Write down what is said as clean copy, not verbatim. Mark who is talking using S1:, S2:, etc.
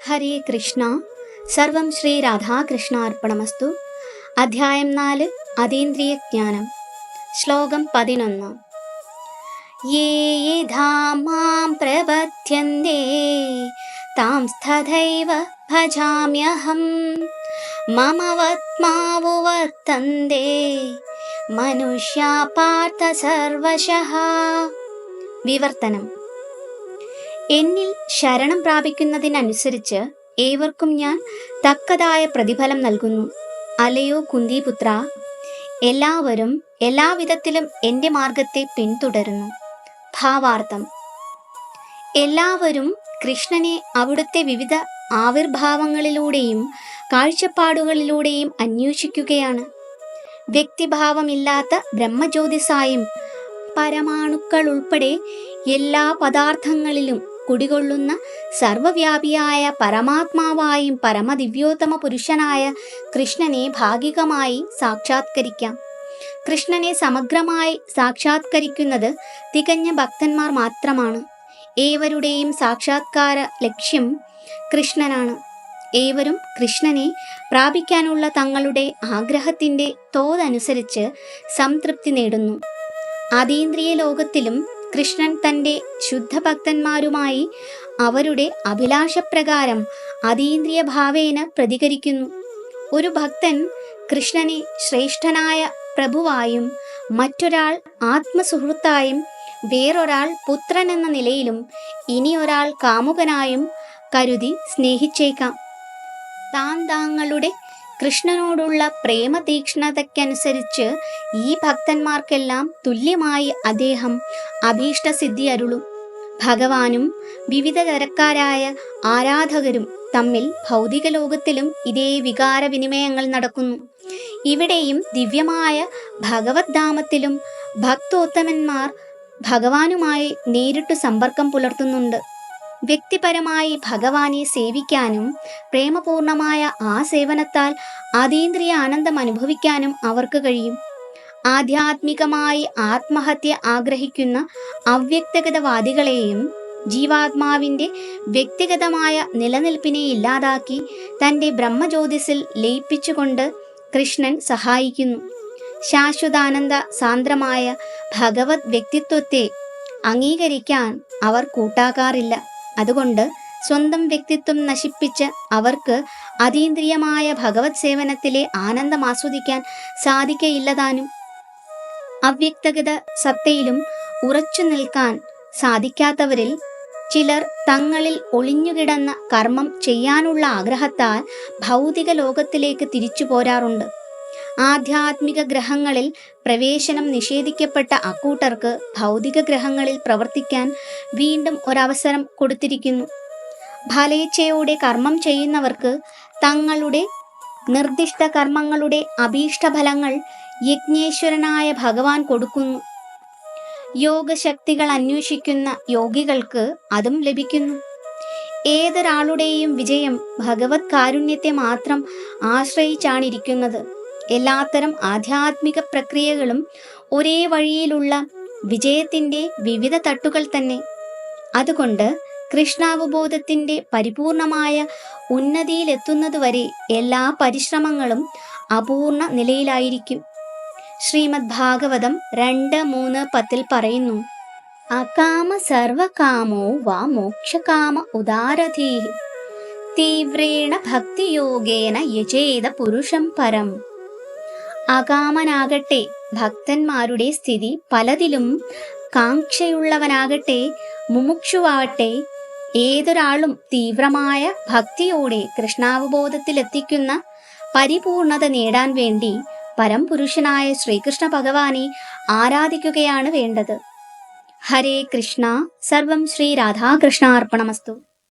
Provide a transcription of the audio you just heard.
S1: ഹരേ കൃഷ്ണ. സർവം ശ്രീ രാധാകൃഷ്ണാർപ്പണമസ്തു. അധ്യായം 4 അതീന്ദ്രിയ ജ്ഞാനം. ശ്ലോകം 11. യേ യഥാ മാം പ്രപദ്യന്തെ താംസ്തഥൈവ ഭജാമ്യഹം മമവത്മാവു വർത്തന്തെ മനുഷ്യാ പാർത്ഥ സർവശഃ. വിവർത്തനം. എന്നിൽ ശരണം പ്രാപിക്കുന്നതിനനുസരിച്ച് ഏവർക്കും ഞാൻ തക്കതായ പ്രതിഫലം നൽകുന്നു. അലയോ കുന്തിപുത്ര, എല്ലാവരും എല്ലാവിധത്തിലും എൻ്റെ മാർഗത്തെ പിന്തുടരുന്നു. ഭാവാർത്ഥം: എല്ലാവരും കൃഷ്ണനെ അവിടുത്തെ വിവിധ ആവിർഭാവങ്ങളിലൂടെയും കാഴ്ചപ്പാടുകളിലൂടെയും അന്വേഷിക്കുകയാണ്. വ്യക്തിഭാവമില്ലാത്ത ബ്രഹ്മജ്യോതിസായും പരമാണുക്കൾ ഉൾപ്പെടെ എല്ലാ പദാർത്ഥങ്ങളിലും കുടികൊള്ളുന്ന സർവവ്യാപിയായ പരമാത്മാവായും പരമദിവ്യോത്തമ പുരുഷനായ കൃഷ്ണനെ ഭാഗികമായി സാക്ഷാത്കരിക്കാം. കൃഷ്ണനെ സമഗ്രമായി സാക്ഷാത്കരിക്കുന്നത് തികഞ്ഞ ഭക്തന്മാർ മാത്രമാണ്. ഏവരുടെയും സാക്ഷാത്കാര ലക്ഷ്യം കൃഷ്ണനാണ്. ഏവരും കൃഷ്ണനെ പ്രാപിക്കാനുള്ള തങ്ങളുടെ ആഗ്രഹത്തിൻ്റെ തോതനുസരിച്ച് സംതൃപ്തി നേടുന്നു. അതീന്ദ്രിയ ലോകത്തിലും കൃഷ്ണൻ തൻ്റെ ശുദ്ധഭക്തന്മാരുമായി അവരുടെ അഭിലാഷപ്രകാരം അതീന്ദ്രിയ ഭാവേന പ്രതികരിക്കുന്നു. ഒരു ഭക്തൻ കൃഷ്ണനെ ശ്രേഷ്ഠനായ പ്രഭുവായും മറ്റൊരാൾ ആത്മസുഹൃത്തായും വേറൊരാൾ പുത്രൻ എന്ന നിലയിലും ഇനിയൊരാൾ കാമുകനായും കരുതി സ്നേഹിച്ചേക്കാം. താങ്കളുടെ കൃഷ്ണനോടുള്ള പ്രേമതീക്ഷ്ണതയ്ക്കനുസരിച്ച് ഈ ഭക്തന്മാർക്കെല്ലാം തുല്യമായി അദ്ദേഹം അഭീഷ്ടസിദ്ധി അരുളും. ഭഗവാനും വിവിധ തരക്കാരായ ആരാധകരും തമ്മിൽ ഭൗതിക ലോകത്തിലും ഇതേ വികാര വിനിമയങ്ങൾ നടക്കുന്നു. ഇവിടെയും ദിവ്യമായ ഭഗവത് ധാമത്തിലും ഭക്തോത്തമന്മാർ ഭഗവാനുമായി നേരിട്ടു സമ്പർക്കം പുലർത്തുന്നുണ്ട്. വ്യക്തിപരമായി ഭഗവാനെ സേവിക്കാനും പ്രേമപൂർണമായ ആ സേവനത്താൽ അതീന്ദ്രിയ ആനന്ദം അനുഭവിക്കാനും അവർക്ക് കഴിയും. ആധ്യാത്മികമായി ആത്മഹത്യ ആഗ്രഹിക്കുന്ന അവ്യക്തഗതവാദികളെയും ജീവാത്മാവിൻ്റെ വ്യക്തിഗതമായ നിലനിൽപ്പിനെ ഇല്ലാതാക്കി തൻ്റെ ബ്രഹ്മജ്യോതിസിൽ ലയിപ്പിച്ചുകൊണ്ട് കൃഷ്ണൻ സഹായിക്കുന്നു. ശാശ്വതാനന്ദ സാന്ദ്രമായ ഭഗവത് വ്യക്തിത്വത്തെ അംഗീകരിക്കാൻ അവർ കൂട്ടാക്കാറില്ല. അതുകൊണ്ട് സ്വന്തം വ്യക്തിത്വം നശിപ്പിച്ച് അവർക്ക് അതീന്ദ്രിയമായ ഭഗവത് സേവനത്തിലെ ആനന്ദം ആസ്വദിക്കാൻ സാധിക്കയില്ലതാനും. അവ്യക്തഗത സത്തയിലും ഉറച്ചു നിൽക്കാൻ സാധിക്കാത്തവരിൽ ചിലർ തങ്ങളിൽ ഒളിഞ്ഞുകിടന്ന കർമ്മം ചെയ്യാനുള്ള ആഗ്രഹത്താൽ ഭൗതിക ലോകത്തിലേക്ക് തിരിച്ചു പോരാറുണ്ട്. ആധ്യാത്മിക ഗ്രഹങ്ങളിൽ പ്രവേശനം നിഷേധിക്കപ്പെട്ട അക്കൂട്ടർക്ക് ഭൗതിക ഗ്രഹങ്ങളിൽ പ്രവർത്തിക്കാൻ വീണ്ടും ഒരവസരം കൊടുത്തിരിക്കുന്നു. ഫലേച്ഛയോടെ കർമ്മം ചെയ്യുന്നവർക്ക് തങ്ങളുടെ നിർദ്ദിഷ്ട കർമ്മങ്ങളുടെ അഭീഷ്ടഫലങ്ങൾ യജ്ഞേശ്വരനായ ഭഗവാൻ കൊടുക്കുന്നു. യോഗശക്തികൾ അന്വേഷിക്കുന്ന യോഗികൾക്ക് അതും ലഭിക്കുന്നു. ഏതൊരാളുടെയും വിജയം ഭഗവത് കാരുണ്യത്തെ മാത്രം ആശ്രയിച്ചാണിരിക്കുന്നത്. എല്ലാത്തരം ആധ്യാത്മിക പ്രക്രിയകളും ഒരേ വഴിയിലുള്ള വിജയത്തിൻ്റെ വിവിധ തട്ടുകൾ തന്നെ. അതുകൊണ്ട് കൃഷ്ണാവബോധത്തിൻ്റെ പരിപൂർണമായ ഉന്നതിയിലെത്തുന്നതുവരെ എല്ലാ പരിശ്രമങ്ങളും അപൂർണ നിലയിലായിരിക്കും. ശ്രീമദ് ഭാഗവതം 2:3-10 പറയുന്നു: അകാമ സർവകാമോ വാ മോക്ഷകാമ ഉദാരധീഃ തീവ്രേണ ഭക്തിയോഗേന യജേത പുരുഷം പരം. അകാമനാകട്ടെ ഭക്തന്മാരുടെ സ്ഥിതി പലതിലും കാംക്ഷയുള്ളവനാകട്ടെ മുമുക്ഷുവാകട്ടെ ഏതൊരാളും തീവ്രമായ ഭക്തിയോടെ കൃഷ്ണാവബോധത്തിലെത്തിക്കുന്ന പരിപൂർണത നേടാൻ വേണ്ടി പരംപുരുഷനായ ശ്രീകൃഷ്ണ ഭഗവാനെ ആരാധിക്കുകയാണ് വേണ്ടത്. ഹരേ കൃഷ്ണ. സർവം ശ്രീ രാധാകൃഷ്ണാർപ്പണമസ്തു.